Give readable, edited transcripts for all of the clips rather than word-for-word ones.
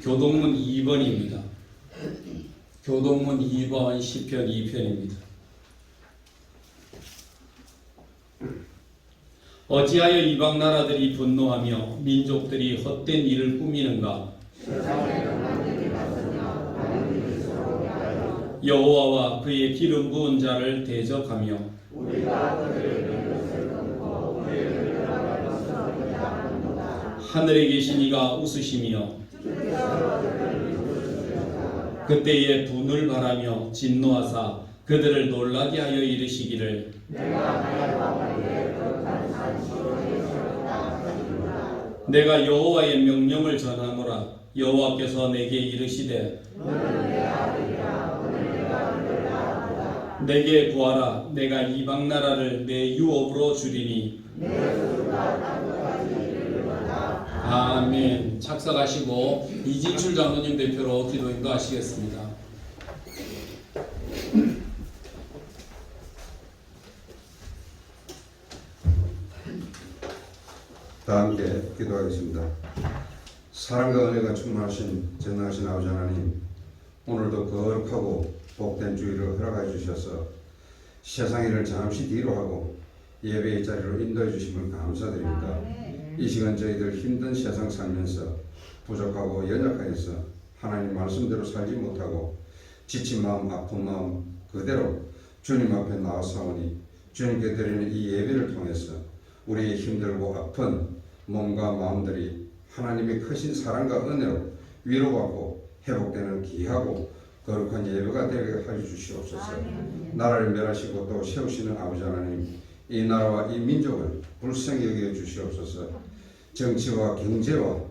교동문 2번입니다. 교동문 2번 시편 2편입니다. 어찌하여 이방 나라들이 분노하며 민족들이 헛된 일을 꾸미는가? 여호와와 그의 기름 부은 자를 대적하며 하늘에 계신 이가 웃으시며 그때에 분을 바라며 진노하사 그들을 놀라게 하여 이르시기를 내가 여호와의 명령을 전하노라. 여호와께서 내게 이르시되 내게 구하라. 내가 이방 나라를 내 유업으로 주리니. 아멘. 착석하시고 이진출 장로님 대표로 기도 인도하시겠습니다. 다 함께 기도하겠습니다. 사랑과 은혜가 충만하신 전능하신 아버지 하나님, 오늘도 거룩하고 복된 주일을 허락해 주셔서 세상 일을 잠시 뒤로 하고 예배의 자리로 인도해 주심을 감사드립니다. 이 시간 저희들 힘든 세상 살면서 부족하고 연약하여서 하나님 말씀대로 살지 못하고 지친 마음 아픈 마음 그대로 주님 앞에 나와사오니 주님께 드리는 이 예배를 통해서 우리의 힘들고 아픈 몸과 마음들이 하나님의 크신 사랑과 은혜로 위로받고 회복되는 귀하고 거룩한 예배가 되게 하여 주시옵소서. 나라를 멸하시고 또 세우시는 아버지 하나님, 이 나라와 이 민족을 불쌍히 여겨 주시옵소서. 정치와 경제와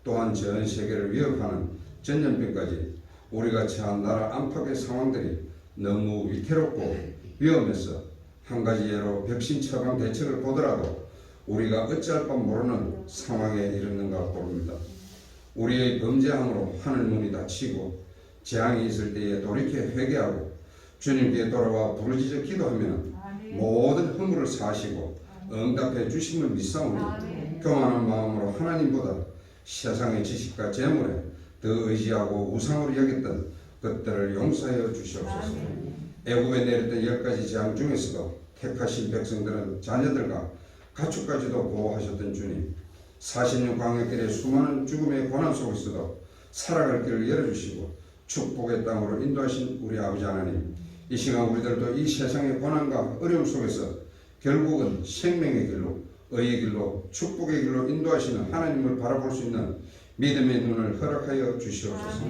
또한 전 세계를 위협하는 전염병까지 우리가 처한 나라 안팎의 상황들이 너무 위태롭고 위험해서 한 가지 예로 백신 처방 대책을 보더라도 우리가 어찌할 바 모르는 상황에 이르는가 모릅니다. 우리의 범죄함으로 하늘문이 닫히고 재앙이 있을 때에 돌이켜 회개하고 주님께 돌아와 부르짖어 기도하면 모든 허물을 사하시고 응답해 주심을 믿사오니 교만한 마음으로 하나님보다 세상의 지식과 재물에 더 의지하고 우상으로 여겼던 것들을 용서하여 주시옵소서. 애굽에 내렸던 10가지 재앙 중에서도 택하신 백성들은 자녀들과 가축까지도 보호하셨던 주님, 40년 광야길의 수많은 죽음의 고난 속에서도 살아갈 길을 열어주시고 축복의 땅으로 인도하신 우리 아버지 하나님, 이 시간 우리들도 이 세상의 고난과 어려움 속에서 결국은 생명의 길로, 의의 길로, 축복의 길로 인도하시는 하나님을 바라볼 수 있는 믿음의 눈을 허락하여 주시옵소서.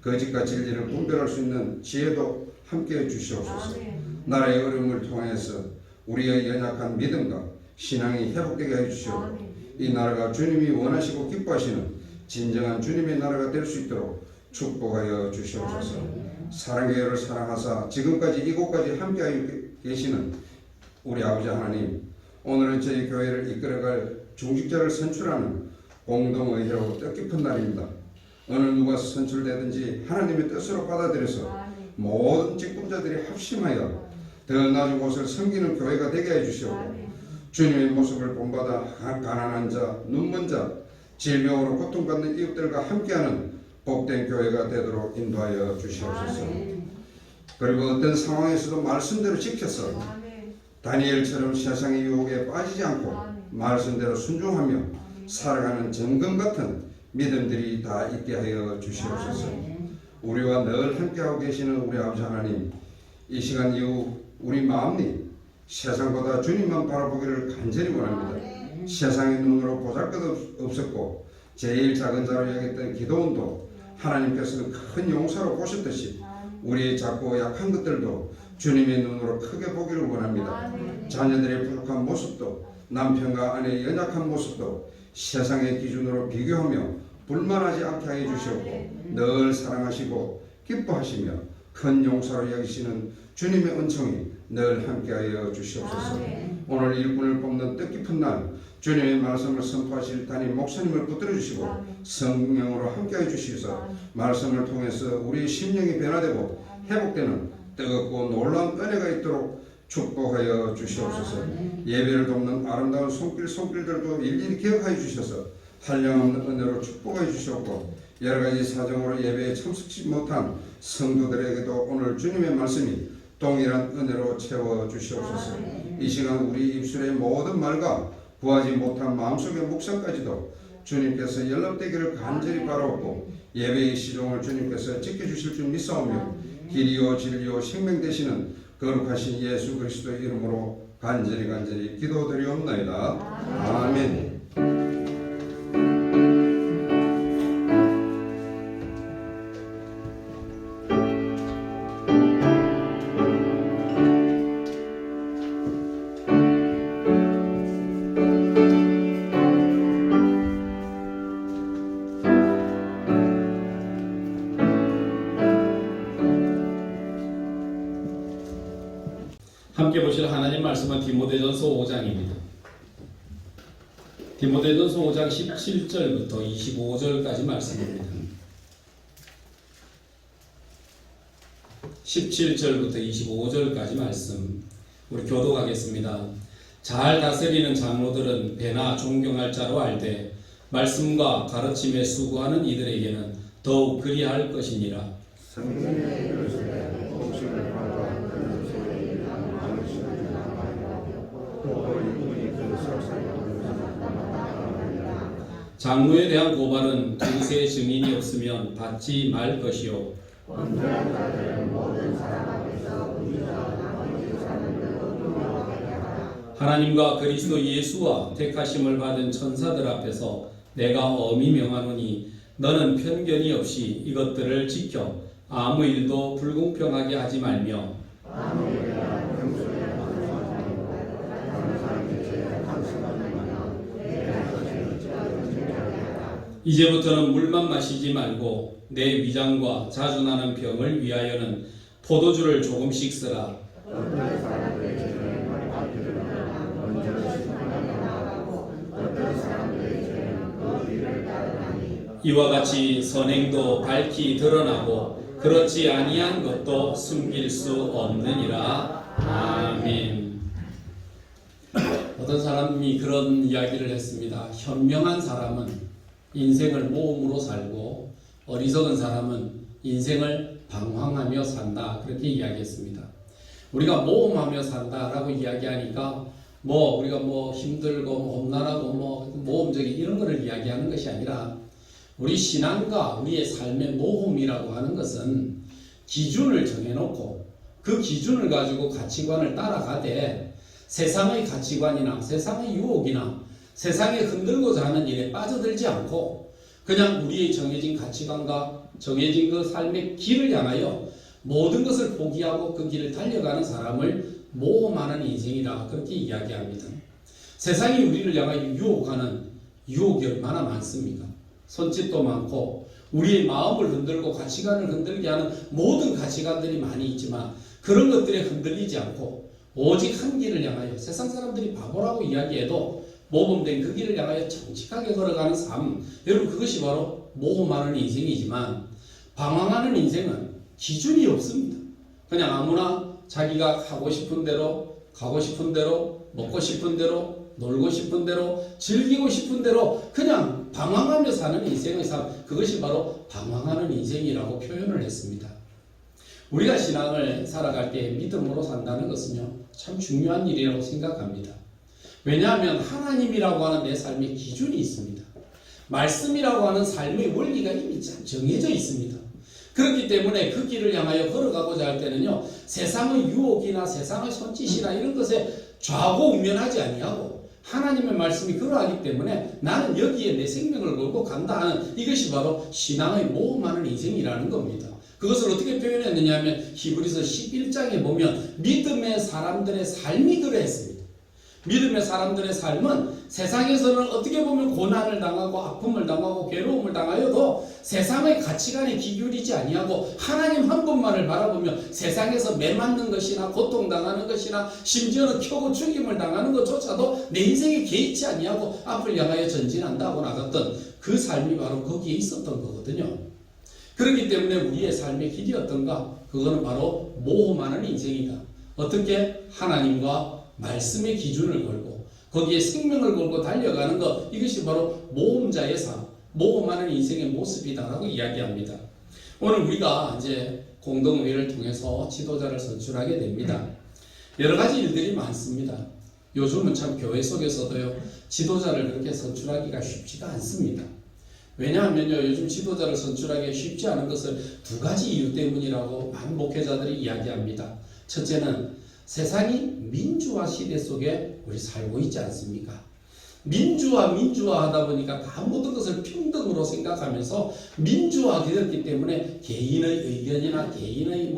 거짓과 진리를 분별할 수 있는 지혜도 함께해 주시옵소서. 나라의 어려움을 통해서 우리의 연약한 믿음과 신앙이 회복되게 해주시옵고 이 나라가 주님이 원하시고 기뻐하시는 진정한 주님의 나라가 될 수 있도록 축복하여 주시옵소서. 사랑교회를 사랑하사 지금까지 이곳까지 함께하여 계시는 우리 아버지 하나님, 오늘은 저희 교회를 이끌어갈 중직자를 선출하는 공동의회로 뜻깊은 날입니다. 어느 누가 선출되든지 하나님의 뜻으로 받아들여서 모든 직분자들이 합심하여 더 낮은 곳을 섬기는 교회가 되게 해주시옵고 주님의 모습을 본받아 가난한 자, 눈먼 자, 질병으로 고통받는 이웃들과 함께하는 복된 교회가 되도록 인도하여 주시옵소서. 그리고 어떤 상황에서도 말씀대로 지켜서 다니엘처럼 세상의 유혹에 빠지지 않고 말씀대로 순종하며 살아가는 정금 같은 믿음들이 다 있게 하여 주시옵소서. 우리와 늘 함께하고 계시는 우리 아버지 하나님, 이 시간 이후 우리 마음이 세상보다 주님만 바라보기를 간절히 원합니다. 세상의 눈으로 보잘것없었고 제일 작은 자로 여겼던 기도원도 하나님께서는 큰 용사로 보셨듯이 우리의 작고 약한 것들도 주님의 눈으로 크게 보기를 원합니다. 자녀들의 부족한 모습도 남편과 아내의 연약한 모습도 세상의 기준으로 비교하며 불만하지 않게 해 주시옵고 늘 사랑하시고 기뻐하시며 큰 용사로 여기시는 주님의 은총이 늘 함께하여 주시옵소서. 오늘 일꾼을 뽑는 뜻깊은 날 주님의 말씀을 선포하실 담임 목사님을 붙들어 주시고 성령으로 함께해 주시어서 말씀을 통해서 우리의 심령이 변화되고 회복되는 뜨겁고 놀라운 은혜가 있도록 축복하여 주시옵소서. 예배를 돕는 아름다운 손길들도 일일이 기억하여 주셔서 한량없는 은혜로 축복하여 주시옵고 여러 가지 사정으로 예배에 참석하지 못한 성도들에게도 오늘 주님의 말씀이 동일한 은혜로 채워 주시옵소서. 이 시간 우리 입술의 모든 말과 구하지 못한 마음속의 묵상까지도 주님께서 연락되기를 간절히 바라옵고 예배의 시종을 주님께서 지켜주실 줄 믿사오며 길이요 진리요 생명 되시는 거룩하신 예수 그리스도의 이름으로 간절히 기도드리옵나이다. 아멘. 함께 보실 하나님 말씀은 디모데전서 5장입니다. 디모데전서 5장 17절부터 25절까지 말씀입니다. 17절부터 25절까지 말씀 우리 교독하겠습니다. 잘 다스리는 장로들은 배나 존경할 자로 알되 말씀과 가르침에 수고하는 이들에게는 더욱 그리할 것이니라. 장로에 대한 고발은 두세 증인이 없으면 받지 말 것이요 하나님과 그리스도 예수와 택하심을 받은 천사들 앞에서 내가 엄히 명하노니 너는 편견이 없이 이것들을 지켜 아무 일도 불공평하게 하지 말며 이제부터는 물만 마시지 말고 내 위장과 자주 나는 병을 위하여는 포도주를 조금씩 쓰라. 이와 같이 선행도 밝히 드러나고 그렇지 아니한 것도 숨길 수 없느니라. 아멘. 어떤 사람이 그런 이야기를 했습니다. 현명한 사람은 인생을 모험으로 살고 어리석은 사람은 인생을 방황하며 산다. 그렇게 이야기했습니다. 우리가 모험하며 산다라고 이야기하니까 우리가 힘들고 험난하고 모험적인 이런 거를 이야기하는 것이 아니라 우리 신앙과 우리의 삶의 모험이라고 하는 것은 기준을 정해놓고 그 기준을 가지고 가치관을 따라가되 세상의 가치관이나 세상의 유혹이나 세상에 흔들고자 하는 일에 빠져들지 않고 그냥 우리의 정해진 가치관과 정해진 그 삶의 길을 향하여 모든 것을 포기하고 그 길을 달려가는 사람을 모험하는 인생이라 그렇게 이야기합니다. 세상이 우리를 향하여 유혹하는 유혹이 얼마나 많습니까? 손짓도 많고 우리의 마음을 흔들고 가치관을 흔들게 하는 모든 가치관들이 많이 있지만 그런 것들에 흔들리지 않고 오직 한 길을 향하여 세상 사람들이 바보라고 이야기해도 모범된 그 길을 향하여 정직하게 걸어가는 삶, 여러분 그것이 바로 모험하는 인생이지만 방황하는 인생은 기준이 없습니다. 그냥 아무나 자기가 하고 싶은 대로 가고 싶은 대로 먹고 싶은 대로 놀고 싶은 대로 즐기고 싶은 대로 그냥 방황하며 사는 인생의 삶, 그것이 바로 방황하는 인생이라고 표현을 했습니다. 우리가 신앙을 살아갈 때 믿음으로 산다는 것은요 참 중요한 일이라고 생각합니다. 왜냐하면 하나님이라고 하는 내 삶의 기준이 있습니다. 말씀이라고 하는 삶의 원리가 이미 정해져 있습니다. 그렇기 때문에 그 길을 향하여 걸어가고자 할 때는요 세상의 유혹이나 세상의 손짓이나 이런 것에 좌고우면하지 아니하고 하나님의 말씀이 그러하기 때문에 나는 여기에 내 생명을 걸고 간다 하는 이것이 바로 신앙의 모험하는 인생이라는 겁니다. 그것을 어떻게 표현했느냐 하면 히브리서 11장에 보면 믿음의 사람들의 삶이 그러했습니다. 믿음의 사람들의 삶은 세상에서는 어떻게 보면 고난을 당하고 아픔을 당하고 괴로움을 당하여도 세상의 가치관에 기울이지 아니하고 하나님 한 분만을 바라보며 세상에서 매맞는 것이나 고통당하는 것이나 심지어는 켜고 죽임을 당하는 것조차도 내 인생에 개의치 아니하고 앞을 향하여 전진한다고 나갔던 그 삶이 바로 거기에 있었던 거거든요. 그렇기 때문에 우리의 삶의 길이 어떤가? 그거는 바로 모험하는 인생이다. 어떻게? 하나님과 말씀의 기준을 걸고 거기에 생명을 걸고 달려가는 것, 이것이 바로 모험자의 삶, 모험하는 인생의 모습이다라고 이야기합니다. 오늘 우리가 이제 공동회의를 통해서 지도자를 선출하게 됩니다. 여러 가지 일들이 많습니다. 요즘은 참 교회 속에서도요, 지도자를 그렇게 선출하기가 쉽지가 않습니다. 왜냐하면요, 요즘 지도자를 선출하기가 쉽지 않은 것을 두 가지 이유 때문이라고 많은 목회자들이 이야기합니다. 첫째는 세상이 민주화 시대 속에 우리 살고 있지 않습니까? 민주화 하다 보니까 다 모든 것을 평등으로 생각하면서 민주화 되었기 때문에 개인의 의견이나 개인의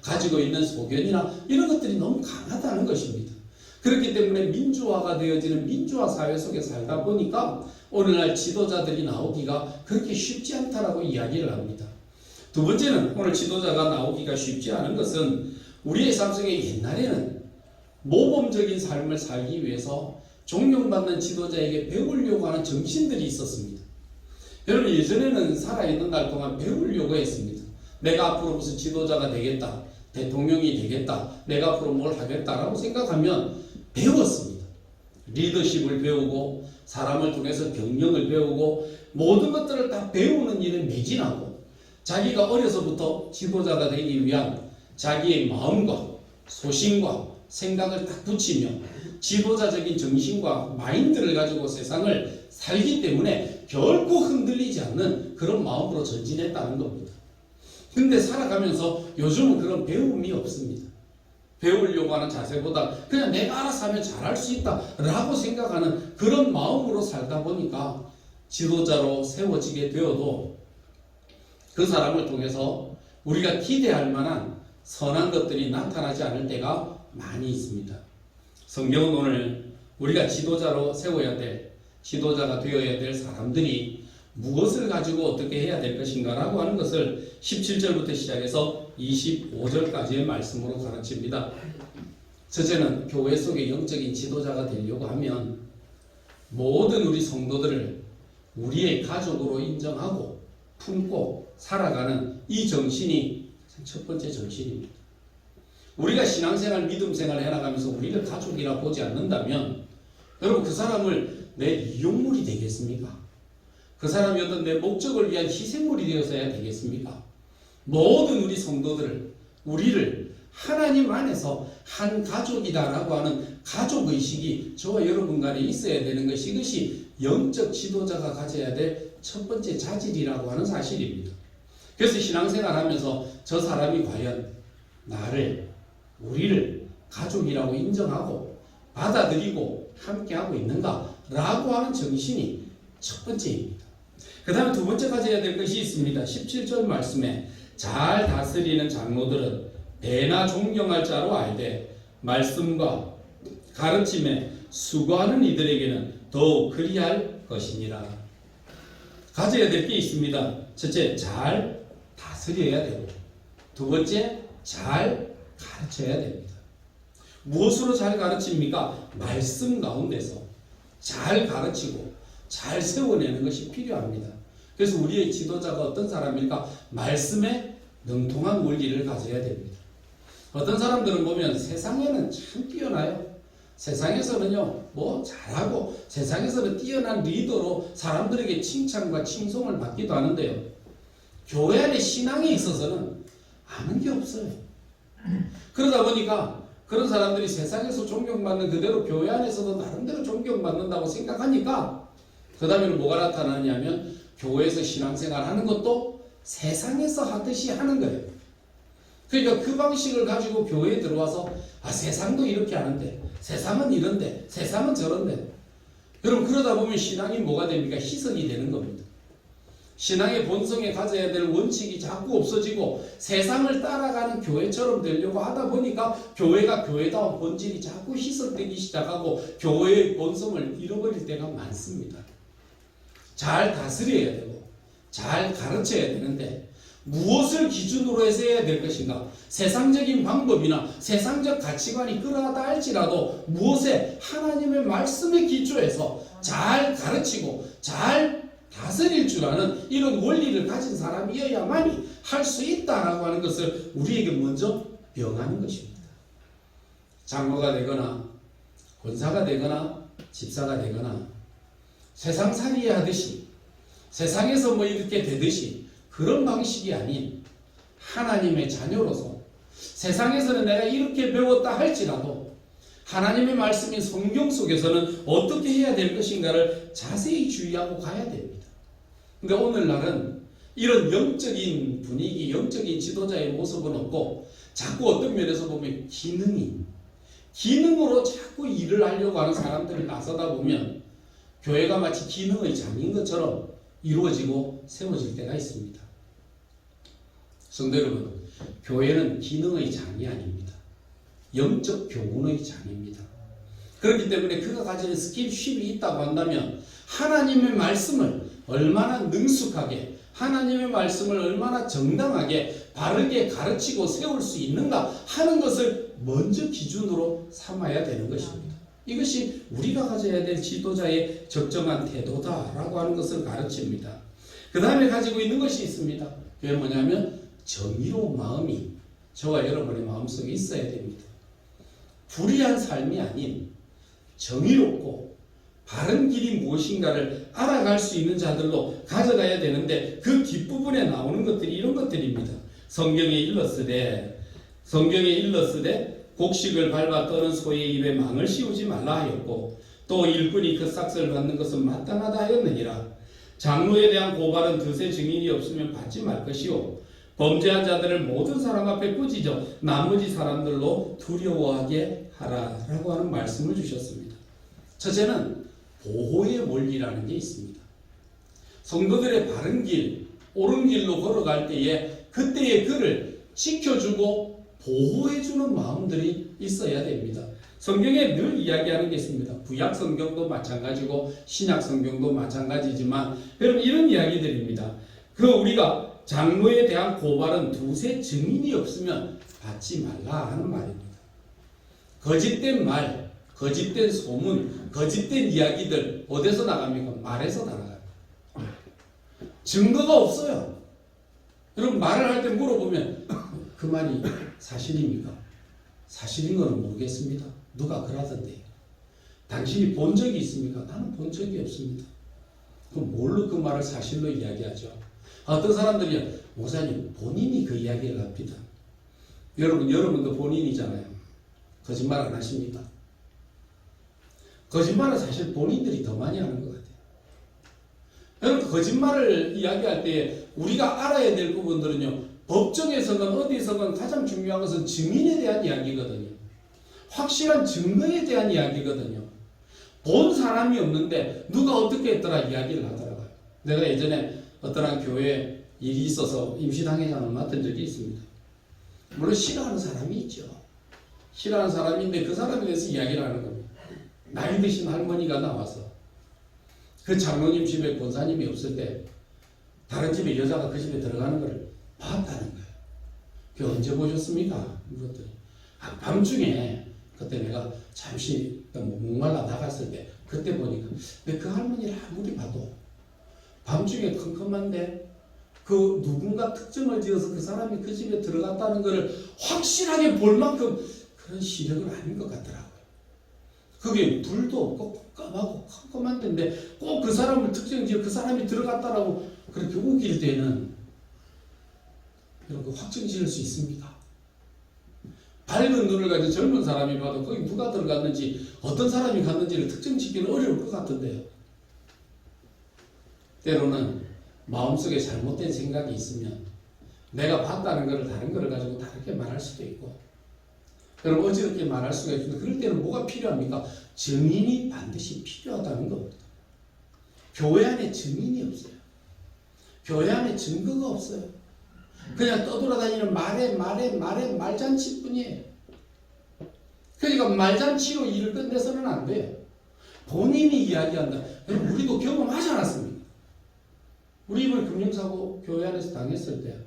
가지고 있는 소견이나 이런 것들이 너무 강하다는 것입니다. 그렇기 때문에 민주화가 되어지는 민주화 사회 속에 살다 보니까 오늘날 지도자들이 나오기가 그렇게 쉽지 않다라고 이야기를 합니다. 두 번째는 오늘 지도자가 나오기가 쉽지 않은 것은 우리의 삶 속에 옛날에는 모범적인 삶을 살기 위해서 존경받는 지도자에게 배우려고 하는 정신들이 있었습니다. 여러분, 예전에는 살아있는 날 동안 배우려고 했습니다. 내가 앞으로 무슨 지도자가 되겠다, 대통령이 되겠다, 내가 앞으로 뭘 하겠다라고 생각하면 배웠습니다. 리더십을 배우고 사람을 통해서 경영을 배우고 모든 것들을 다 배우는 일에 매진하고 자기가 어려서부터 지도자가 되기 위한 자기의 마음과 소신과 생각을 딱 붙이며 지도자적인 정신과 마인드를 가지고 세상을 살기 때문에 결코 흔들리지 않는 그런 마음으로 전진했다는 겁니다. 근데 살아가면서 요즘은 그런 배움이 없습니다. 배우려고 하는 자세보다 그냥 내가 알아서 하면 잘할 수 있다 라고 생각하는 그런 마음으로 살다 보니까 지도자로 세워지게 되어도 그 사람을 통해서 우리가 기대할 만한 선한 것들이 나타나지 않을 때가 많이 있습니다. 성경은 오늘 우리가 지도자로 세워야 될, 지도자가 되어야 될 사람들이 무엇을 가지고 어떻게 해야 될 것인가 라고 하는 것을 17절부터 시작해서 25절까지의 말씀으로 가르칩니다. 첫째는 교회 속의 영적인 지도자가 되려고 하면 모든 우리 성도들을 우리의 가족으로 인정하고 품고 살아가는 이 정신이 첫 번째 정신입니다. 우리가 신앙생활, 믿음생활을 해나가면서 우리를 가족이라 보지 않는다면 여러분, 그 사람을 내 이용물이 되겠습니까? 그 사람이 어떤 내 목적을 위한 희생물이 되어서야 되겠습니까? 모든 우리 성도들을, 우리를 하나님 안에서 한 가족이다라고 하는 가족의식이 저와 여러분 간에 있어야 되는 것이, 이것이 영적 지도자가 가져야 될 첫 번째 자질이라고 하는 사실입니다. 그래서 신앙생활 하면서 저 사람이 과연 나를, 우리를 가족이라고 인정하고 받아들이고 함께하고 있는가라고 하는 정신이 첫 번째입니다. 그 다음에 두 번째 가져야 될 것이 있습니다. 17절 말씀에 잘 다스리는 장로들은 배나 존경할 자로 알되 말씀과 가르침에 수고하는 이들에게는 더욱 그리할 것이니라. 가져야 될 게 있습니다. 첫째, 잘 다스려야 되고, 두 번째, 잘 가르쳐야 됩니다. 무엇으로 잘 가르칩니까? 말씀 가운데서 잘 가르치고 잘 세워내는 것이 필요합니다. 그래서 우리의 지도자가 어떤 사람일까? 말씀에 능통한 원리를 가져야 됩니다. 어떤 사람들은 보면 세상에는 참 뛰어나요. 세상에서는요, 뭐 잘하고 세상에서는 뛰어난 리더로 사람들에게 칭찬과 칭송을 받기도 하는데요, 교회 안에 신앙에 있어서는 아는 게 없어요. 그러다 보니까 그런 사람들이 세상에서 존경받는 그대로 교회 안에서도 나름대로 존경받는다고 생각하니까 그 다음에는 뭐가 나타나냐면 교회에서 신앙생활 하는 것도 세상에서 하듯이 하는 거예요. 그러니까 그 방식을 가지고 교회에 들어와서 세상도 이렇게 하는데, 세상은 이런데, 세상은 저런데, 여러분 그러다 보면 신앙이 뭐가 됩니까? 희석이 되는 겁니다. 신앙의 본성에 가져야 될 원칙이 자꾸 없어지고 세상을 따라가는 교회처럼 되려고 하다 보니까 교회가 교회다운 본질이 자꾸 희석되기 시작하고 교회의 본성을 잃어버릴 때가 많습니다. 잘 다스려야 되고 잘 가르쳐야 되는데 무엇을 기준으로 해서 해야 될 것인가? 세상적인 방법이나 세상적 가치관이 그러하다 할지라도 무엇에? 하나님의 말씀에 기초해서 잘 가르치고 잘 다스릴 줄 아는 이런 원리를 가진 사람이어야만이 할 수 있다라고 하는 것을 우리에게 먼저 명하는 것입니다. 장로가 되거나 권사가 되거나 집사가 되거나 세상살이 하듯이 세상에서 뭐 이렇게 되듯이 그런 방식이 아닌 하나님의 자녀로서 세상에서는 내가 이렇게 배웠다 할지라도 하나님의 말씀인 성경 속에서는 어떻게 해야 될 것인가를 자세히 주의하고 가야 됩니다. 그러니까 오늘날은 이런 영적인 분위기, 영적인 지도자의 모습은 없고 자꾸 어떤 면에서 보면 기능으로 자꾸 일을 하려고 하는 사람들이 나서다 보면 교회가 마치 기능의 장인 것처럼 이루어지고 세워질 때가 있습니다. 성도 여러분, 교회는 기능의 장이 아닙니다. 영적 교훈의 장입니다. 그렇기 때문에 그가 가지는 스킨십이 있다고 한다면 하나님의 말씀을 얼마나 능숙하게, 하나님의 말씀을 얼마나 정당하게 바르게 가르치고 세울 수 있는가 하는 것을 먼저 기준으로 삼아야 되는 것입니다. 이것이 우리가 가져야 될 지도자의 적정한 태도다라고 하는 것을 가르칩니다. 그 다음에 가지고 있는 것이 있습니다. 그게 뭐냐면 정의로운 마음이 저와 여러분의 마음속에 있어야 됩니다. 불의한 삶이 아닌 정의롭고 바른 길이 무엇인가를 알아갈 수 있는 자들로 가져가야 되는데 그 뒷부분에 나오는 것들이 이런 것들입니다. 성경에 일렀으되 곡식을 밟아 떠는 소의 입에 망을 씌우지 말라 하였고 또 일꾼이 그 삭슬을 받는 것은 마땅하다 하였느니라. 장로에 대한 고발은 드세 증인이 없으면 받지 말 것이요 범죄한 자들을 모든 사람 앞에 꾸짖어 나머지 사람들로 두려워하게 하라라고 하는 말씀을 주셨습니다. 첫째는 보호의 원리라는 게 있습니다. 성도들의 바른 길, 옳은 길로 걸어갈 때에 그때의 그를 지켜주고 보호해주는 마음들이 있어야 됩니다. 성경에 늘 이야기하는 게 있습니다. 구약 성경도 마찬가지고 신약 성경도 마찬가지지만 여러분 이런 이야기들입니다. 우리가 장로에 대한 고발은 두세 증인이 없으면 받지 말라 하는 말입니다. 거짓된 말, 거짓된 소문, 거짓된 이야기들 어디서 나갑니까? 말에서 나가요. 증거가 없어요. 여러분 말을 할 때 물어보면 그 말이 사실입니까? 사실인 거는 모르겠습니다. 누가 그러던데. 당신이 본 적이 있습니까? 나는 본 적이 없습니다. 그럼 뭘로 그 말을 사실로 이야기하죠? 어떤 사람들이 목사님 본인이 그 이야기를 합니다. 여러분도 본인이잖아요. 거짓말 안 하십니까? 거짓말은 사실 본인들이 더 많이 하는 것 같아요. 여러분 거짓말을 이야기할 때 우리가 알아야 될 부분들은요. 법정에서건 어디서건 가장 중요한 것은 증인에 대한 이야기거든요. 확실한 증거에 대한 이야기거든요. 본 사람이 없는데 누가 어떻게 했더라 이야기를 하더라고요. 내가 예전에 어떤 교회에 일이 있어서 임시당회장을 맡은 적이 있습니다. 물론 싫어하는 사람이 있죠. 싫어하는 사람인데 그 사람에 대해서 이야기를 하는 겁니다. 나이 드신 할머니가 나와서 그 장로님 집에 권사님이 없을 때 다른 집에 여자가 그 집에 들어가는 걸 봤다는 거예요. 그 언제 보셨습니까? 이것들이. 밤중에 그때 내가 잠시 목말라 나갔을 때 그때 보니까 근데 그 할머니를 아무리 봐도 밤중에 컴컴한데 그 누군가 특정을 지어서 그 사람이 그 집에 들어갔다는 것을 확실하게 볼 만큼 그런 시력은 아닌 것 같더라고요. 그게 불도 없고 깜깜하고 컴컴한 데인데 꼭 그 사람을 특정 지어 그 사람이 들어갔다라고 그렇게 우길 때는 여러분 확정 지을 수 있습니까? 밝은 눈을 가진 젊은 사람이 봐도 거기 누가 들어갔는지 어떤 사람이 갔는지를 특정 짓기는 어려울 것 같은데요. 때로는 마음속에 잘못된 생각이 있으면 내가 봤다는 것을 다른 것을 가지고 다르게 말할 수도 있고 여러분 어지럽게 말할 수가 있는데 그럴 때는 뭐가 필요합니까? 증인이 반드시 필요하다는 겁니다. 교회 안에 증인이 없어요. 교회 안에 증거가 없어요. 그냥 떠돌아다니는 말잔치뿐이에요. 그러니까 말잔치로 일을 끝내서는 안 돼요. 본인이 이야기한다. 여러분 우리도 경험하지 않았습니까? 우리 이번에 금융사고 교회 안에서 당했을 때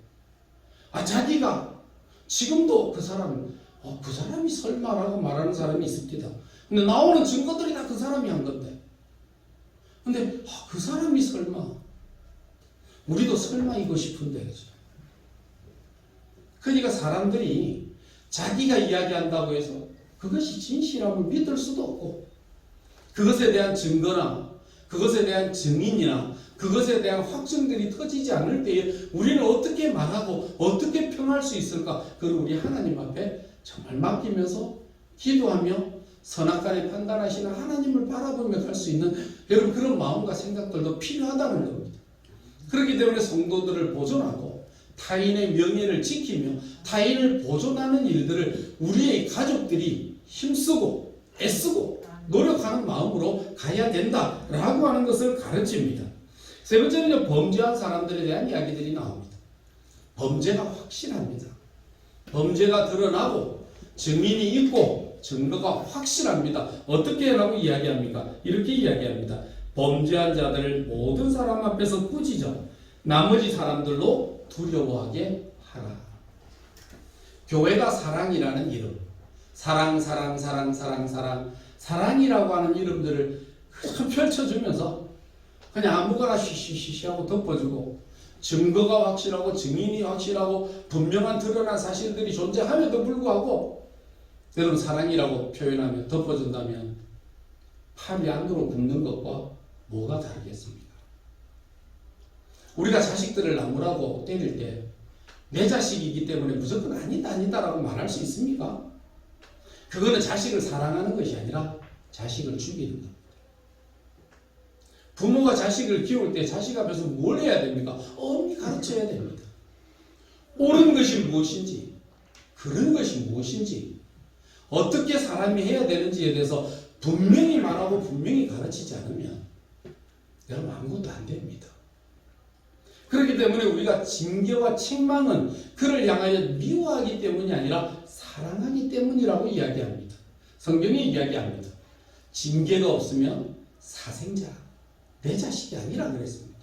자기가 지금도 그 사람이 설마라고 말하는 사람이 있습니다. 근데 나오는 증거들이 다 그 사람이 한 건데 근데 그 사람이 설마 우리도 설마이고 싶은데 그죠? 그러니까 사람들이 자기가 이야기한다고 해서 그것이 진실함을 믿을 수도 없고 그것에 대한 증거나 그것에 대한 증인이나 그것에 대한 확증들이 터지지 않을 때에 우리는 어떻게 말하고 어떻게 평할 수 있을까? 그걸 우리 하나님 앞에 정말 맡기면서 기도하며 선악간에 판단하시는 하나님을 바라보며 갈 수 있는 여러분 그런 마음과 생각들도 필요하다는 겁니다. 그렇기 때문에 성도들을 보존하고 타인의 명예를 지키며 타인을 보존하는 일들을 우리의 가족들이 힘쓰고 애쓰고 노력하는 마음으로 가야 된다라고 하는 것을 가르칩니다. 세 번째는 범죄한 사람들에 대한 이야기들이 나옵니다. 범죄가 확실합니다. 범죄가 드러나고 증인이 있고 증거가 확실합니다. 어떻게 라고 이야기합니까? 이렇게 이야기합니다. 범죄한 자들을 모든 사람 앞에서 꾸짖어 나머지 사람들로 두려워하게 하라. 교회가 사랑이라는 이름, 사랑이라고 하는 이름들을 펼쳐주면서 그냥 아무거나 쉬쉬쉬하고 덮어주고 증거가 확실하고 증인이 확실하고 분명한 드러난 사실들이 존재함에도 불구하고 여러분 사랑이라고 표현하며 덮어준다면 팔이 안으로 굽는 것과 뭐가 다르겠습니까? 우리가 자식들을 나무라고 때릴 때 내 자식이기 때문에 무조건 아니다라고 말할 수 있습니까? 그거는 자식을 사랑하는 것이 아니라 자식을 죽이는 겁니다. 부모가 자식을 키울 때 자식 앞에서 뭘 해야 됩니까? 엄히 가르쳐야 됩니다. 옳은 것이 무엇인지, 그른 것이 무엇인지, 어떻게 사람이 해야 되는지에 대해서 분명히 말하고 분명히 가르치지 않으면 여러분 아무것도 안 됩니다. 그렇기 때문에 우리가 징계와 책망은 그를 향하여 미워하기 때문이 아니라 사랑하기 때문이라고 이야기합니다. 성경이 이야기합니다. 징계가 없으면 사생자, 내 자식이 아니라 그랬습니다.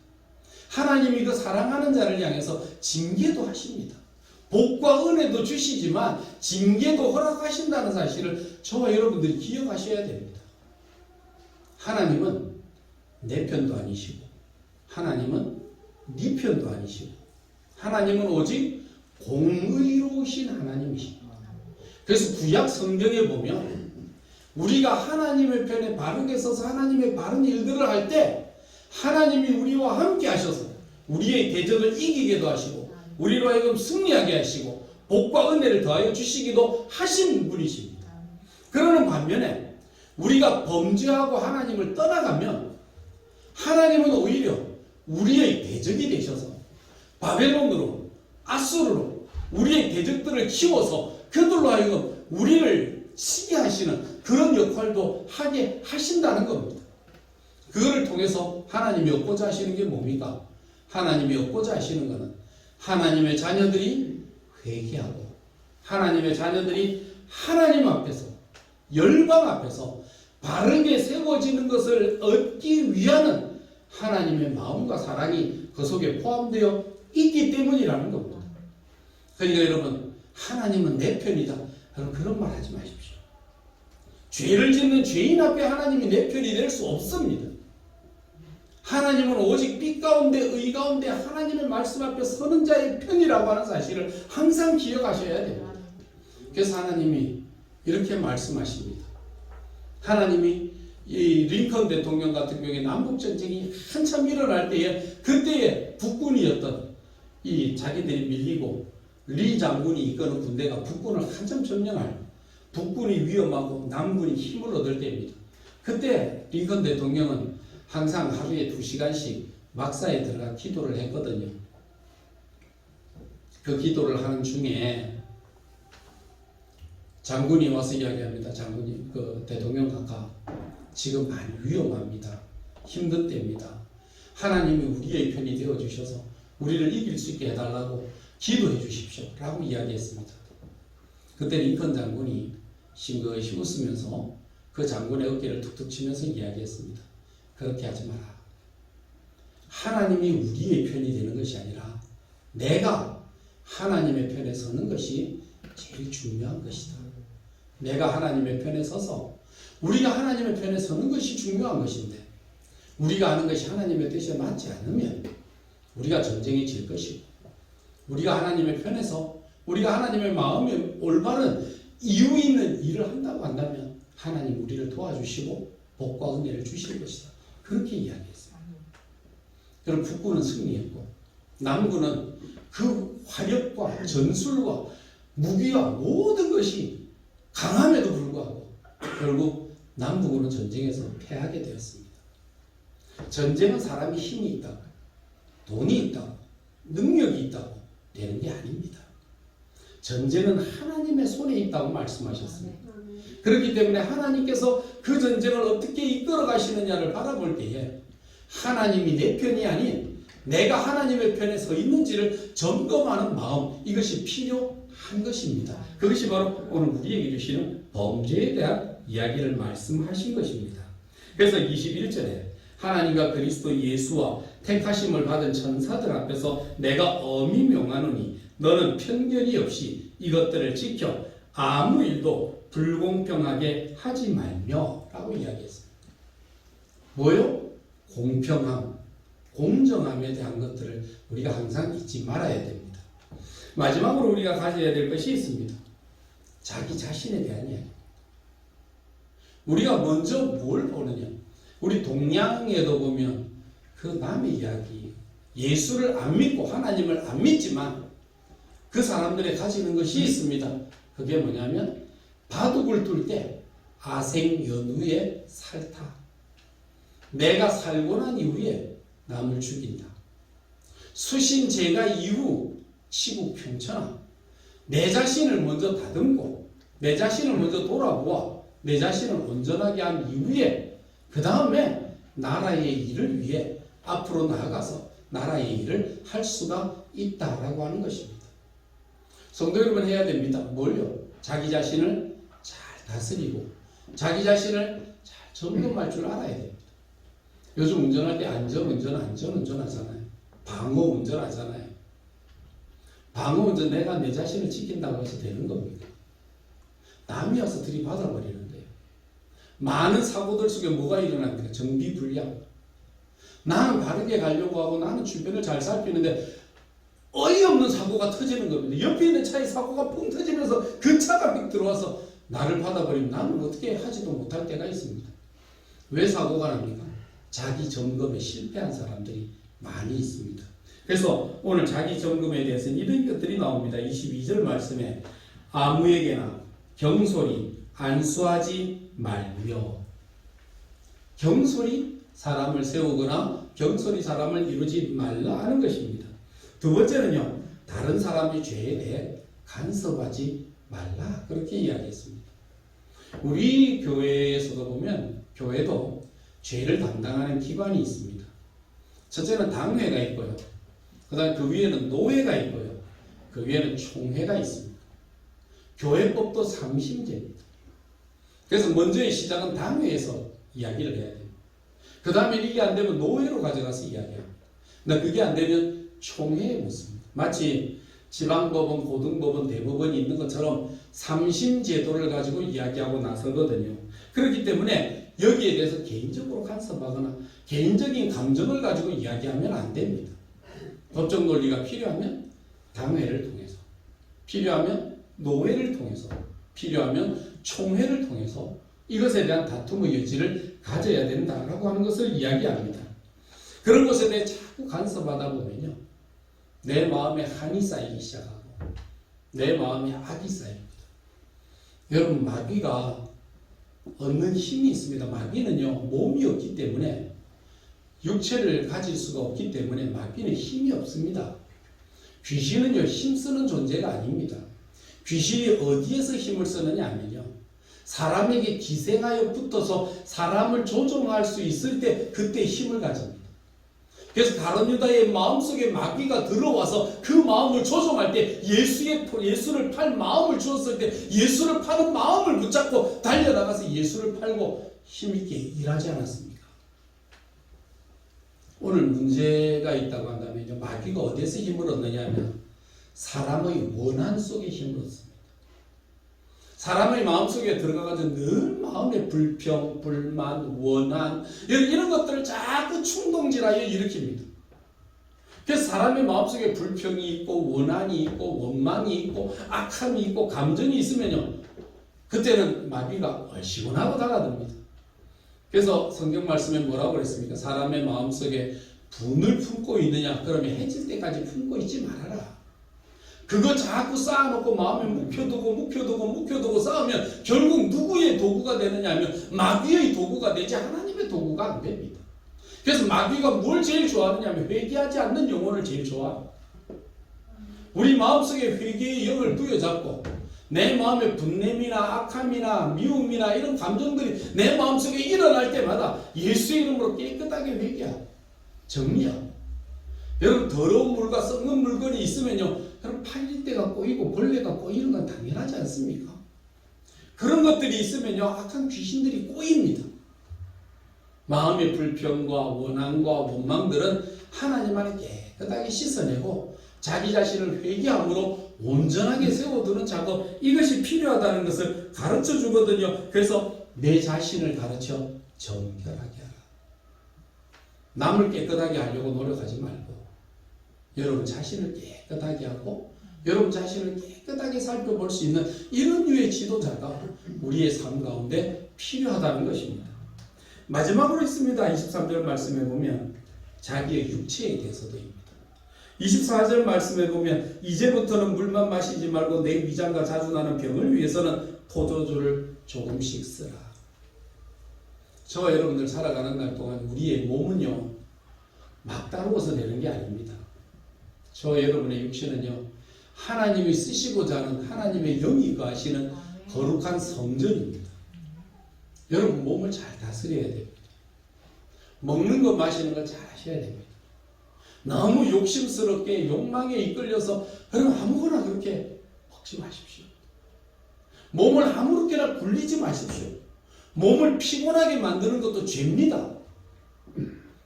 하나님이 그 사랑하는 자를 향해서 징계도 하십니다. 복과 은혜도 주시지만 징계도 허락하신다는 사실을 저와 여러분들이 기억하셔야 됩니다. 하나님은 내 편도 아니시고 하나님은 네 편도 아니시고 하나님은 오직 공의로우신 하나님이십니다. 그래서 구약 성경에 보면 우리가 하나님의 편에 바르게 서서 하나님의 바른 일들을 할 때 하나님이 우리와 함께 하셔서 우리의 대적을 이기게도 하시고 우리로 하여금 승리하게 하시고 복과 은혜를 더하여 주시기도 하신 분이십니다. 그러는 반면에 우리가 범죄하고 하나님을 떠나가면 하나님은 오히려 우리의 대적이 되셔서 바벨론으로 아수르로 우리의 대적들을 키워서 그들로 하여금 우리를 치게 하시는 그런 역할도 하게 하신다는 겁니다. 그거를 통해서 하나님이 얻고자 하시는 게 뭡니까? 하나님이 얻고자 하시는 것은 하나님의 자녀들이 회개하고 하나님의 자녀들이 하나님 앞에서 열방 앞에서 바르게 세워지는 것을 얻기 위한 하나님의 마음과 사랑이 그 속에 포함되어 있기 때문이라는 겁니다. 그러니까 여러분 하나님은 내 편이다. 여러분 그런 말 하지 마십시오. 죄를 짓는 죄인 앞에 하나님이 내 편이 될 수 없습니다. 하나님은 오직 빛 가운데 의 가운데 하나님의 말씀 앞에 서는 자의 편이라고 하는 사실을 항상 기억하셔야 됩니다. 그래서 하나님이 이렇게 말씀하십니다. 하나님이 이 링컨 대통령 같은 경우에 남북전쟁이 한참 일어날 때에 그때의 북군이었던 이 자기들이 밀리고 리 장군이 이끄는 군대가 북군을 한참 점령할 북군이 위험하고 남군이 힘을 얻을 때입니다. 그때 링컨 대통령은 항상 하루에 2시간씩 막사에 들어가 기도를 했거든요. 그 기도를 하는 중에 장군이 와서 이야기합니다. 장군이 그 대통령 각하 지금 많이 위험합니다. 힘든 때입니다. 하나님이 우리의 편이 되어주셔서 우리를 이길 수 있게 해달라고 기도해 주십시오 라고 이야기했습니다. 그때 링컨 장군이 싱긋이 웃으면서 그 장군의 어깨를 툭툭 치면서 이야기했습니다. 그렇게 하지 마라. 하나님이 우리의 편이 되는 것이 아니라 내가 하나님의 편에 서는 것이 제일 중요한 것이다. 내가 하나님의 편에 서서 우리가 하나님의 편에 서는 것이 중요한 것인데 우리가 하는 것이 하나님의 뜻에 맞지 않으면 우리가 전쟁에 질 것이고 우리가 하나님의 편에서 우리가 하나님의 마음에 올바른 이유 있는 일을 한다고 한다면 하나님 우리를 도와주시고 복과 은혜를 주실 것이다. 그렇게 이야기했어요. 그럼 북군은 승리했고 남군은 그 화력과 전술과 무기와 모든 것이 강함에도 불구하고 결국 남북으로 전쟁에서 패하게 되었습니다. 전쟁은 사람이 힘이 있다고, 돈이 있다고, 능력이 있다고 되는 게 아닙니다. 전쟁은 하나님의 손에 있다고 말씀하셨습니다. 그렇기 때문에 하나님께서 그 전쟁을 어떻게 이끌어 가시느냐를 바라볼 때에 하나님이 내 편이 아닌 내가 하나님의 편에 서 있는지를 점검하는 마음, 이것이 필요한 것입니다. 그것이 바로 오늘 우리에게 주시는 범죄에 대한 이야기를 말씀하신 것입니다. 그래서 21절에 하나님과 그리스도 예수와 택하심을 받은 천사들 앞에서 내가 엄히 명하노니 너는 편견이 없이 이것들을 지켜 아무 일도 불공평하게 하지 말며 라고 이야기했습니다. 뭐요? 공평함, 공정함에 대한 것들을 우리가 항상 잊지 말아야 됩니다. 마지막으로 우리가 가져야 될 것이 있습니다. 자기 자신에 대한 이야기. 우리가 먼저 뭘 보느냐? 우리 동양에도 보면 그 남의 이야기, 예수를 안 믿고 하나님을 안 믿지만 그 사람들이 가지는 것이 있습니다. 그게 뭐냐면 바둑을 둘 때 아생연후의 살타. 내가 살고 난 이후에 남을 죽인다. 수신제가 이후 치국평천하. 내 자신을 먼저 다듬고 내 자신을 먼저 돌아보아 내 자신을 온전하게 한 이후에 그 다음에 나라의 일을 위해 앞으로 나아가서 나라의 일을 할 수가 있다라고 하는 것입니다. 성도 여러분 해야 됩니다. 뭘요? 자기 자신을 잘 다스리고 자기 자신을 잘 점검할 줄 알아야 됩니다. 요즘 운전할 때 안전운전 하잖아요. 방어운전 하잖아요. 방어운전 내가 내 자신을 지킨다고 해서 되는 겁니까? 남이 와서 들이받아 버리는데요. 많은 사고들 속에 뭐가 일어납니까? 정비불량. 나는 바르게 가려고 하고 나는 주변을 잘 살피는데 어이없는 사고가 터지는 겁니다. 옆에 있는 차의 사고가 뻥 터지면서 그 차가 휙 들어와서 나를 받아버리면 나는 어떻게 하지도 못할 때가 있습니다. 왜 사고가 납니까? 자기 점검에 실패한 사람들이 많이 있습니다. 그래서 오늘 자기 점검에 대해서는 이런 것들이 나옵니다. 22절 말씀에 아무에게나 경솔히 안수하지 말며. 경솔히 사람을 세우거나 경솔히 사람을 이루지 말라 하는 것입니다. 두 번째는요, 다른 사람의 죄에 대해 간섭하지 말라 그렇게 이야기했습니다. 우리 교회에서도 보면 교회도 죄를 담당하는 기관이 있습니다. 첫째는 당회가 있고요. 그 다음 그 위에는 노회가 있고요. 그 위에는 총회가 있습니다. 교회법도 삼심제입니다. 그래서 먼저의 시작은 당회에서 이야기를 해야 됩니다. 그 다음에 이게 안 되면 노회로 가져가서 이야기합니다. 근데 그게 안 되면 총회에 묻습니다. 마치 지방법원, 고등법원, 대법원이 있는 것처럼 삼심제도를 가지고 이야기하고 나서거든요. 그렇기 때문에 여기에 대해서 개인적으로 간섭하거나 개인적인 감정을 가지고 이야기하면 안 됩니다. 법적 논리가 필요하면 당회를 통해서, 필요하면 노회를 통해서, 필요하면 총회를 통해서 이것에 대한 다툼의 여지를 가져야 된다라고 하는 것을 이야기합니다. 그런 것에 대해 자꾸 간섭하다 보면요, 내 마음에 한이 쌓이기 시작하고 내 마음에 악이 쌓입니다. 여러분, 마귀가 얻는 힘이 있습니다. 마귀는요, 몸이 없기 때문에, 육체를 가질 수가 없기 때문에 마귀는 힘이 없습니다. 귀신은요, 힘쓰는 존재가 아닙니다. 귀신이 어디에서 힘을 쓰느냐 하면요, 사람에게 기생하여 붙어서 사람을 조종할 수 있을 때 그때 힘을 가집니다. 그래서 다른 유다의 마음속에 마귀가 들어와서 그 마음을 조종할 때 예수를 팔 마음을 주었을 때 예수를 파는 마음을 붙잡고 달려나가서 예수를 팔고 힘있게 일하지 않았습니까? 오늘 문제가 있다고 한다면요, 마귀가 어디에서 힘을 얻느냐 하면 사람의 원한 속에 힘을 얻습니다. 사람의 마음속에 들어가가지고 늘 마음의 불평, 불만, 원한 이런 것들을 자꾸 충동질하여 일으킵니다. 그래서 사람의 마음속에 불평이 있고 원한이 있고 원망이 있고 악함이 있고 감정이 있으면요, 그때는 마귀가 얼씨구나하고 달아듭니다. 그래서 성경 말씀에 뭐라고 그랬습니까? 사람의 마음속에 분을 품고 있느냐? 그러면 해질 때까지 품고 있지 말아라. 그거 자꾸 쌓아놓고 마음에 묵혀두고 쌓으면 결국 누구의 도구가 되느냐 하면 마귀의 도구가 되지 하나님의 도구가 안 됩니다. 그래서 마귀가 뭘 제일 좋아하느냐 하면 회개하지 않는 영혼을 제일 좋아합니다. 우리 마음속에 회개의 영을 부여잡고 내 마음에 분냄이나 악함이나 미움이나 이런 감정들이 내 마음속에 일어날 때마다 예수의 이름으로 깨끗하게 회개하고 정리하고, 여러분 더러운 물과 썩는 물건이 있으면요 여러분 팔릴대가 꼬이고 벌레가 꼬이는 건 당연하지 않습니까? 그런 것들이 있으면요 악한 귀신들이 꼬입니다. 마음의 불평과 원한과 원망들은 하나님 안에 깨끗하게 씻어내고 자기 자신을 회개함으로 온전하게 세워두는 작업, 이것이 필요하다는 것을 가르쳐 주거든요. 그래서 내 자신을 가르쳐 정결하게 하라. 남을 깨끗하게 하려고 노력하지 말고 여러분 자신을 깨끗하게 하고 여러분 자신을 깨끗하게 살펴볼 수 있는 이런 류의 지도자가 우리의 삶 가운데 필요하다는 것입니다. 마지막으로 있습니다. 23절 말씀에 보면 자기의 육체에 대해서도입니다. 24절 말씀에 보면 이제부터는 물만 마시지 말고 내 위장과 자주 나는 병을 위해서는 포도주를 조금씩 쓰라. 저와 여러분들 살아가는 날 동안 우리의 몸은요 막 따르고서 되는 게 아닙니다. 저와 여러분의 육신은요 하나님이 쓰시고자 하는 하나님의 영이 거하시는 거룩한 성전입니다. 여러분 몸을 잘 다스려야 됩니다. 먹는 거 마시는 거 잘 하셔야 됩니다. 너무 욕심스럽게 욕망에 이끌려서 여러분 아무거나 그렇게 먹지 마십시오. 몸을 아무렇게나 굴리지 마십시오. 몸을 피곤하게 만드는 것도 죄입니다.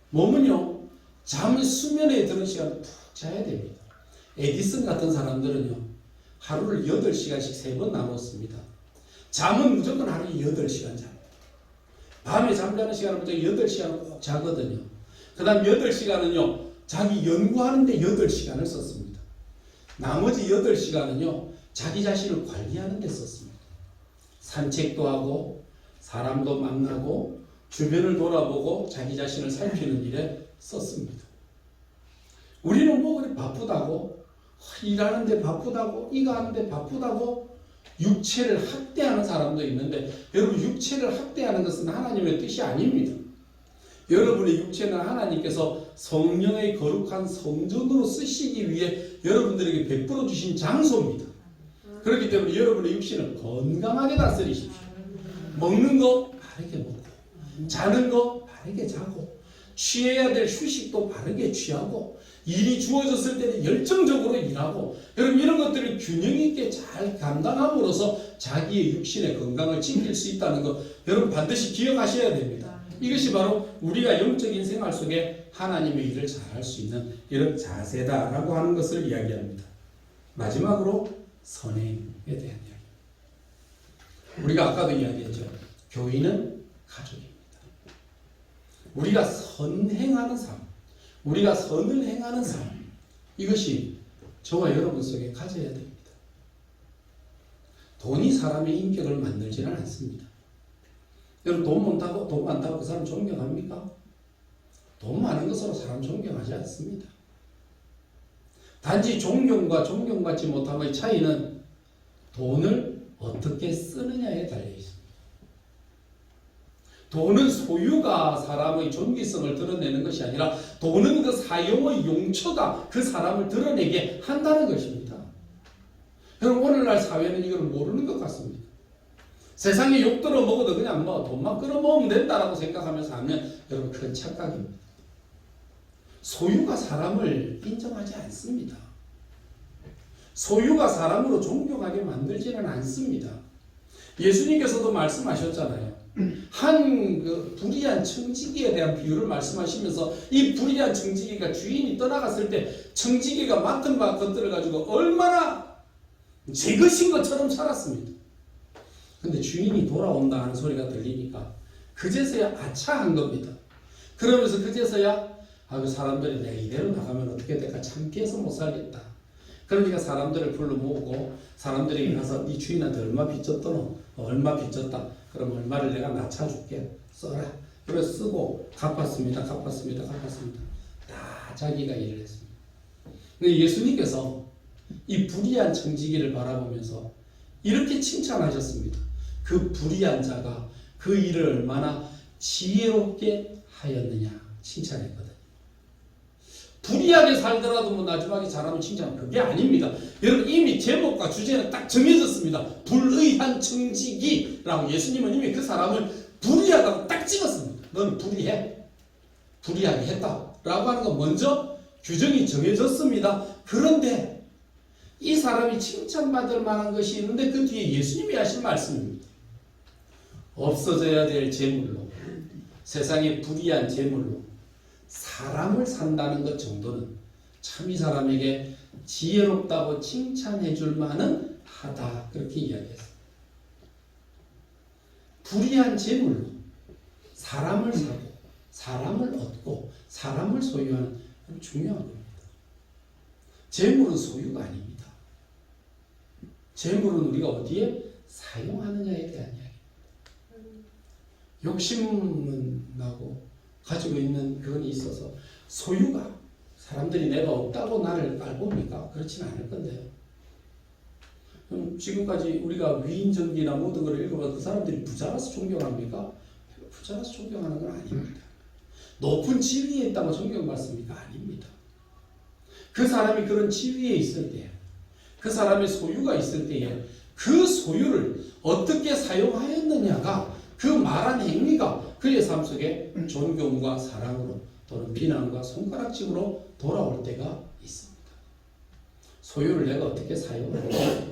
몸은요 잠을 수면에 드는 시간 푹 자야 됩니다. 에디슨 같은 사람들은요 하루를 8시간씩 3번 나눴습니다. 잠은 무조건 하루에 8시간 잡니다. 밤에 잠자는 시간은 무조건 8시간을 꼭 자거든요. 그 다음 8시간은요 자기 연구하는데 8시간을 썼습니다. 나머지 8시간은요 자기 자신을 관리하는 데 썼습니다. 산책도 하고 사람도 만나고 주변을 돌아보고 자기 자신을 살피는 일에 썼습니다. 우리는 뭐 그래 바쁘다고 일하는데 바쁘다고 이거 하는데 바쁘다고 육체를 학대하는 사람도 있는데 여러분 육체를 학대하는 것은 하나님의 뜻이 아닙니다. 여러분의 육체는 하나님께서 성령의 거룩한 성전으로 쓰시기 위해 여러분들에게 베풀어 주신 장소입니다. 그렇기 때문에 여러분의 육신을 건강하게 다스리십시오. 먹는 거 바르게 먹고 자는 거 바르게 자고 취해야 될 휴식도 바르게 취하고 일이 주어졌을 때는 열정적으로 일하고 여러분 이런 것들을 균형 있게 잘 감당함으로써 자기의 육신의 건강을 지킬 수 있다는 것 여러분 반드시 기억하셔야 됩니다. 이것이 바로 우리가 영적인 생활 속에 하나님의 일을 잘할 수 있는 이런 자세다라고 하는 것을 이야기합니다. 마지막으로 선행에 대한 이야기. 우리가 아까도 이야기했죠. 교인은 가족입니다. 우리가 선행하는 삶, 우리가 선을 행하는 삶, 이것이 저와 여러분 속에 가져야 됩니다. 돈이 사람의 인격을 만들지는 않습니다. 여러분 돈 많다고 그 사람 존경합니까? 돈 많은 것으로 사람 존경하지 않습니다. 단지 존경과 존경받지 못함의 차이는 돈을 어떻게 쓰느냐에 달려 있습니다. 돈은 소유가 사람의 존귀성을 드러내는 것이 아니라 돈은 그 사용의 용처가 그 사람을 드러내게 한다는 것입니다. 여러분 오늘날 사회는 이걸 모르는 것 같습니다. 세상에 욕 들어 먹어도 그냥 뭐 돈만 끌어 먹으면 된다라고 생각하면서 하면 여러분 큰 착각입니다. 소유가 사람을 인정하지 않습니다. 소유가 사람으로 존경하게 만들지는 않습니다. 예수님께서도 말씀하셨잖아요. 한 불의한 청지기에 대한 비유를 말씀하시면서 이 불의한 청지기가 주인이 떠나갔을 때 청지기가 맡은 바 것들을 가지고 얼마나 제 것인 것처럼 살았습니다. 근데 주인이 돌아온다 하는 소리가 들리니까 그제서야 아차한 겁니다. 그러면서 그제서야 그 사람들이 내 이대로 나가면 어떻게 될까 창피해서 못 살겠다. 그러니까 사람들을 불러 모으고 사람들에게 가서 네 주인한테 얼마 빚졌더노? 얼마 빚졌다. 그럼 얼마를 내가 낮춰줄게. 써라. 그래서 쓰고 갚았습니다. 다 자기가 일을 했습니다. 근데 예수님께서 이 불의한 청지기를 바라보면서 이렇게 칭찬하셨습니다. 그 불의한 자가 그 일을 얼마나 지혜롭게 하였느냐 칭찬했거든요. 불의하게 살더라도 뭐 마지막에 잘하면 칭찬, 그게 아닙니다. 여러분 이미 제목과 주제는 딱 정해졌습니다. 불의한 청지기라고. 예수님은 이미 그 사람을 불의하다고 딱 찍었습니다. 너는 불의해, 불의하게 했다 라고 하는 거 먼저 규정이 정해졌습니다. 그런데 이 사람이 칭찬받을 만한 것이 있는데 그 뒤에 예수님이 하신 말씀입니다. 없어져야 될 재물로, 세상의 불의한 재물로 사람을 산다는 것 정도는 참 이 사람에게 지혜롭다고 칭찬해 줄 만은 하다, 그렇게 이야기했어요. 불의한 재물로 사람을 사고 사람을 얻고 사람을 소유하는 중요한 겁니다. 재물은 소유가 아닙니다. 재물은 우리가 어디에 사용하느냐에 대한 이야기입니다. 욕심은 나고 가지고 있는 그건 있어서 소유가, 사람들이 내가 없다고 나를 깔봅니까? 그렇지는 않을 건데요. 그럼 지금까지 우리가 위인전기나 모든 걸 읽어봐서 그 사람들이 부자라서 존경합니까? 부자라서 존경하는 건 아닙니다. 높은 지위에 있다고 존경받습니까? 아닙니다. 그 사람이 그런 지위에 있을 때, 그 사람의 소유가 있을 때에 그 소유를 어떻게 사용하였느냐가, 그 말한 행위가 그의 삶 속에 존경과 사랑으로 또는 비난과 손가락질로 돌아올 때가 있습니다. 소유를 내가 어떻게 사용하느냐에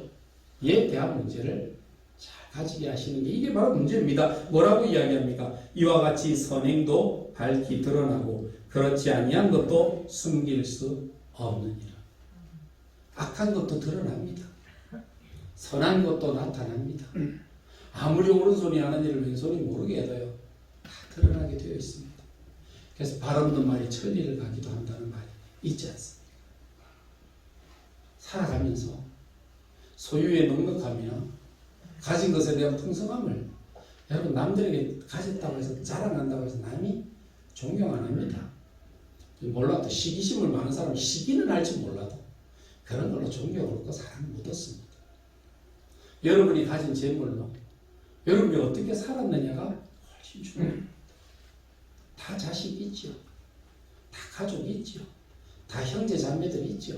대한 문제를 잘 가지게 하시는 게 이게 바로 문제입니다. 뭐라고 이야기합니까? 이와 같이 선행도 밝히 드러나고 그렇지 아니한 것도 숨길 수 없느니라. 악한 것도 드러납니다. 선한 것도 나타납니다. 아무리 오른손이 하는 일을 왼손이 모르게 해도요, 다 드러나게 되어 있습니다. 그래서 발 없는 말이 천리를 가기도 한다는 말이 있지 않습니까? 살아가면서 소유에 넉넉함이나 가진 것에 대한 풍성함을 여러분 남들에게 가졌다고 해서 자랑한다고 해서 남이 존경 안 합니다. 몰라도 시기심을 많은 사람은 시기는 할지 몰라도 그런 걸로 존경을 얻고 사랑을 못 얻습니다. 여러분이 가진 재물로 여러분이 어떻게 살았느냐가 훨씬 중요합니다. 다 자식 있죠. 다 가족 있죠. 다 형제 자매들 있죠.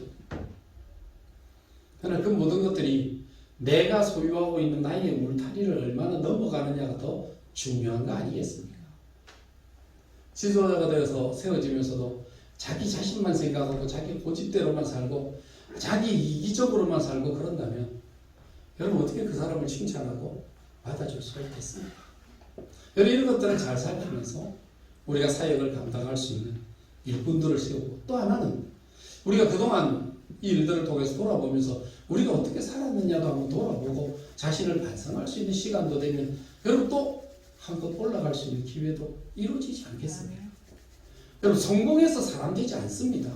그러나 그 모든 것들이 내가 소유하고 있는 나의 울타리를 얼마나 넘어가느냐가 더 중요한 거 아니겠습니까? 지도자가 되어서 세워지면서도 자기 자신만 생각하고 자기 고집대로만 살고 자기 이기적으로만 살고 그런다면 여러분 어떻게 그 사람을 칭찬하고 받아줄 수가 있겠습니까? 여러분 이런 것들을 잘 살피면서 우리가 사역을 감당할 수 있는 일꾼들을 세우고, 또 하나는 우리가 그동안 이 일들을 통해서 돌아보면서 우리가 어떻게 살았느냐도 한번 돌아보고 자신을 반성할 수 있는 시간도 되면 여러분 또 한번 올라갈 수 있는 기회도 이루어지지 않겠습니까? 여러분 성공해서 사람 되지 않습니다.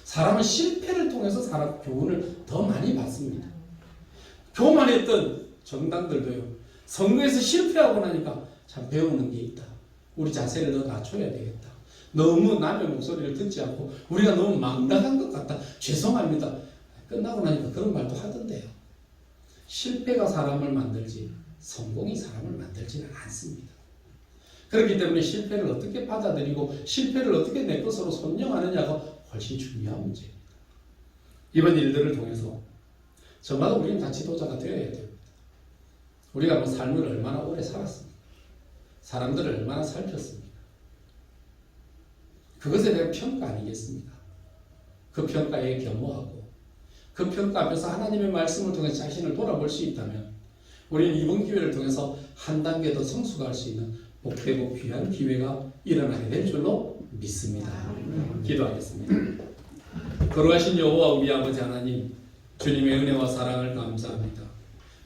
사람은 실패를 통해서 사람 교훈을 더 많이 받습니다. 교만했던 정당들도요, 선거에서 실패하고 나니까 참 배우는 게 있다. 우리 자세를 더 낮춰야 되겠다. 너무 남의 목소리를 듣지 않고 우리가 너무 망당한 것 같다. 죄송합니다. 끝나고 나니까 그런 말도 하던데요. 실패가 사람을 만들지 성공이 사람을 만들지는 않습니다. 그렇기 때문에 실패를 어떻게 받아들이고 실패를 어떻게 내 것으로 선정하느냐가 훨씬 중요한 문제입니다. 이번 일들을 통해서 저마다 우리는 다 지도자가 되어야 됩니다. 우리가 뭐 삶을 얼마나 오래 살았습니까? 사람들을 얼마나 살폈습니까? 그것에 대한 평가 아니겠습니까? 그 평가에 겸허하고 그 평가 앞에서 하나님의 말씀을 통해 자신을 돌아볼 수 있다면 우리는 이번 기회를 통해서 한 단계 더 성숙할 수 있는 복되고 귀한 기회가 일어나게 될 줄로 믿습니다. 기도하겠습니다. 거룩하신 여호와 우리 아버지 하나님, 주님의 은혜와 사랑을 감사합니다.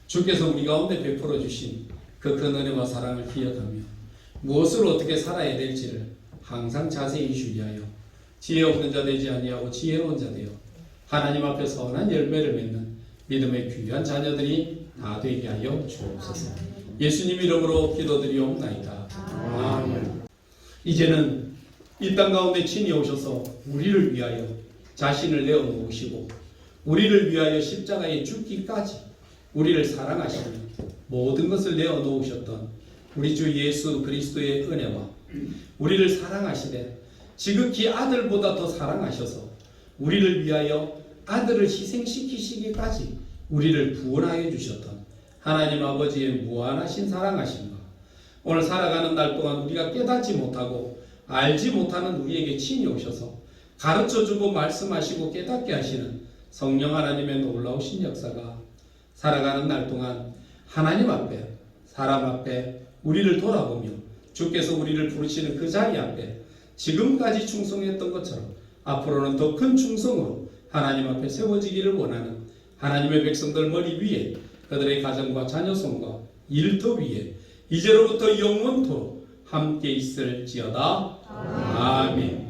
주께서 우리 가운데 베풀어 주신 그 큰 은혜와 사랑을 기억하며 무엇을 어떻게 살아야 될지를 항상 자세히 주의하여 지혜 없는 자 되지 아니하고 지혜로운 자 되어 하나님 앞에 선한 열매를 맺는 믿음의 귀한 자녀들이 다 되게 하여 주옵소서. 예수님 이름으로 기도드리옵나이다. 아멘. 이제는 이 땅 가운데 친히 오셔서 우리를 위하여 자신을 내어놓으시고 우리를 위하여 십자가에 죽기까지 우리를 사랑하시며 모든 것을 내어놓으셨던 우리 주 예수 그리스도의 은혜와 우리를 사랑하시되 지극히 아들보다 더 사랑하셔서 우리를 위하여 아들을 희생시키시기까지 우리를 구원하여 주셨던 하나님 아버지의 무한하신 사랑하심과 오늘 살아가는 날 동안 우리가 깨닫지 못하고 알지 못하는 우리에게 친히 오셔서 가르쳐주고 말씀하시고 깨닫게 하시는 성령 하나님의 놀라우신 역사가 살아가는 날 동안 하나님 앞에 사람 앞에 우리를 돌아보며 주께서 우리를 부르시는 그 자리 앞에 지금까지 충성했던 것처럼 앞으로는 더 큰 충성으로 하나님 앞에 세워지기를 원하는 하나님의 백성들 머리 위에 그들의 가정과 자녀손과 일터 위에 이제로부터 영원토록 함께 있을지어다. 아멘.